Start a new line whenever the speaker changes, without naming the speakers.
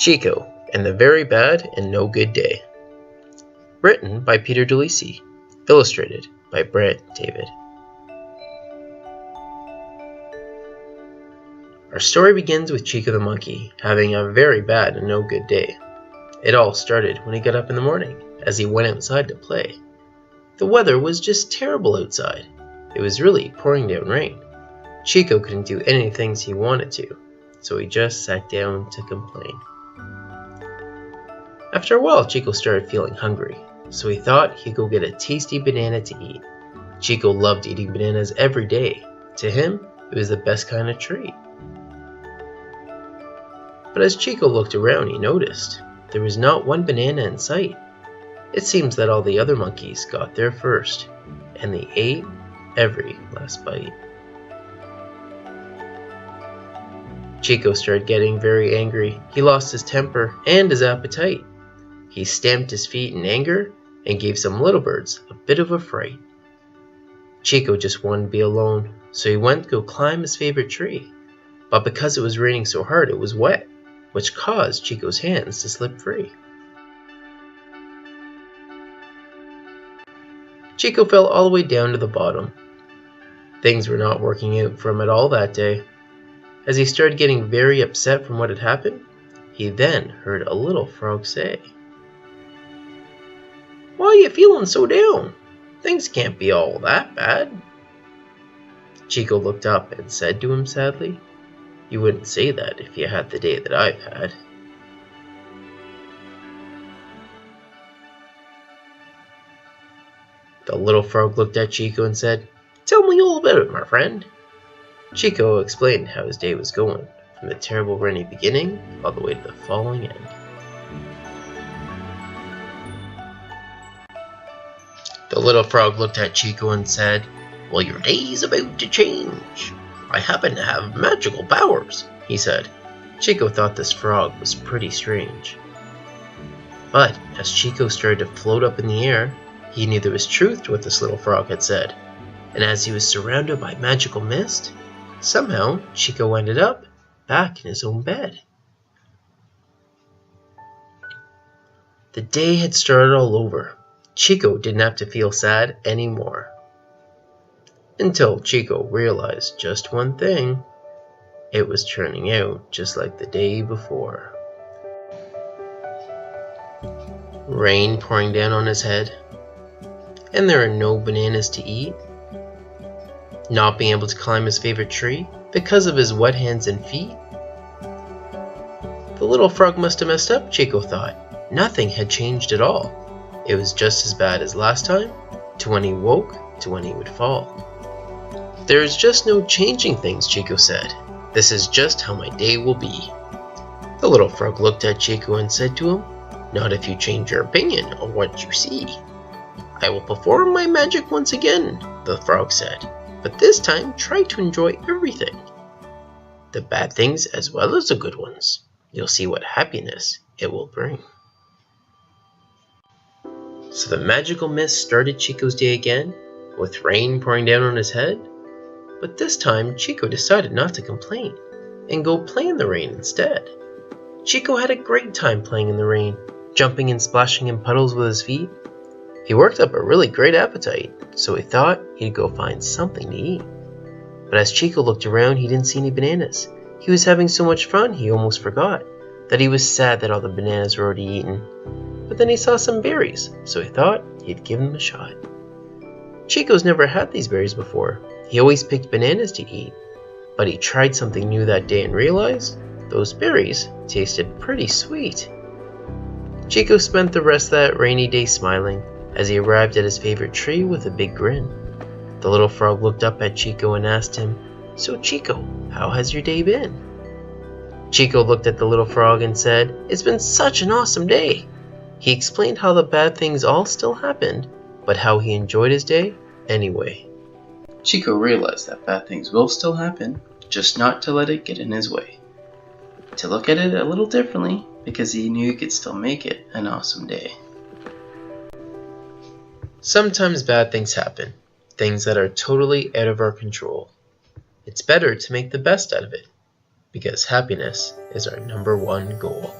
Chico and the Very Bad and No Good Day. Written by Peter DeLisi. Illustrated by Brant David. Our story begins with Chico the monkey having a very bad and no good day. It all started when he got up in the morning as he went outside to play. The weather was just terrible outside. It was really pouring down rain. Chico couldn't do any things he wanted to, so he just sat down to complain. After a while, Chico started feeling hungry, so he thought he'd go get a tasty banana to eat. Chico loved eating bananas every day. To him, it was the best kind of treat. But as Chico looked around, he noticed there was not one banana in sight. It seems that all the other monkeys got there first, and they ate every last bite. Chico started getting very angry. He lost his temper and his appetite. He stamped his feet in anger and gave some little birds a bit of a fright. Chico just wanted to be alone, so he went to go climb his favorite tree. But because it was raining so hard, it was wet, which caused Chico's hands to slip free. Chico fell all the way down to the bottom. Things were not working out for him at all that day. As he started getting very upset from what had happened, he then heard a little frog say, "Why are you feeling so down? Things can't be all that bad." Chico looked up and said to him sadly, "You wouldn't say that if you had the day that I've had." The little frog looked at Chico and said, "Tell me all about it, my friend." Chico explained how his day was going, from the terrible rainy beginning all the way to the falling end. The little frog looked at Chico and said, "Well, your day's about to change. I happen to have magical powers," he said. Chico thought this frog was pretty strange. But as Chico started to float up in the air, he knew there was truth to what this little frog had said. And as he was surrounded by magical mist, somehow Chico ended up back in his own bed. The day had started all over. Chico didn't have to feel sad anymore. Until Chico realized just one thing. It was turning out just like the day before. Rain pouring down on his head. And there are no bananas to eat. Not being able to climb his favorite tree because of his wet hands and feet. The little frog must have messed up, Chico thought. Nothing had changed at all. It was just as bad as last time, to when he woke, to when he would fall. "There is just no changing things," Chico said. "This is just how my day will be." The little frog looked at Chico and said to him, "Not if you change your opinion on what you see." "I will perform my magic once again," the frog said. "But this time try to enjoy everything. The bad things as well as the good ones. You'll see what happiness it will bring." So the magical mist started Chico's day again, with rain pouring down on his head. But this time Chico decided not to complain, and go play in the rain instead. Chico had a great time playing in the rain, jumping and splashing in puddles with his feet. He worked up a really great appetite, so he thought he'd go find something to eat. But as Chico looked around, he didn't see any bananas. He was having so much fun he almost forgot that he was sad that all the bananas were already eaten. But then he saw some berries, so he thought he'd give them a shot. Chico's never had these berries before. He always picked bananas to eat. But he tried something new that day and realized those berries tasted pretty sweet. Chico spent the rest of that rainy day smiling as he arrived at his favorite tree with a big grin. The little frog looked up at Chico and asked him, "So Chico, how has your day been?" Chico looked at the little frog and said, "It's been such an awesome day." He explained how the bad things all still happened, but how he enjoyed his day anyway. Chico realized that bad things will still happen, just not to let it get in his way. To look at it a little differently, because he knew he could still make it an awesome day. Sometimes bad things happen, things that are totally out of our control. It's better to make the best out of it, because happiness is our #1 goal.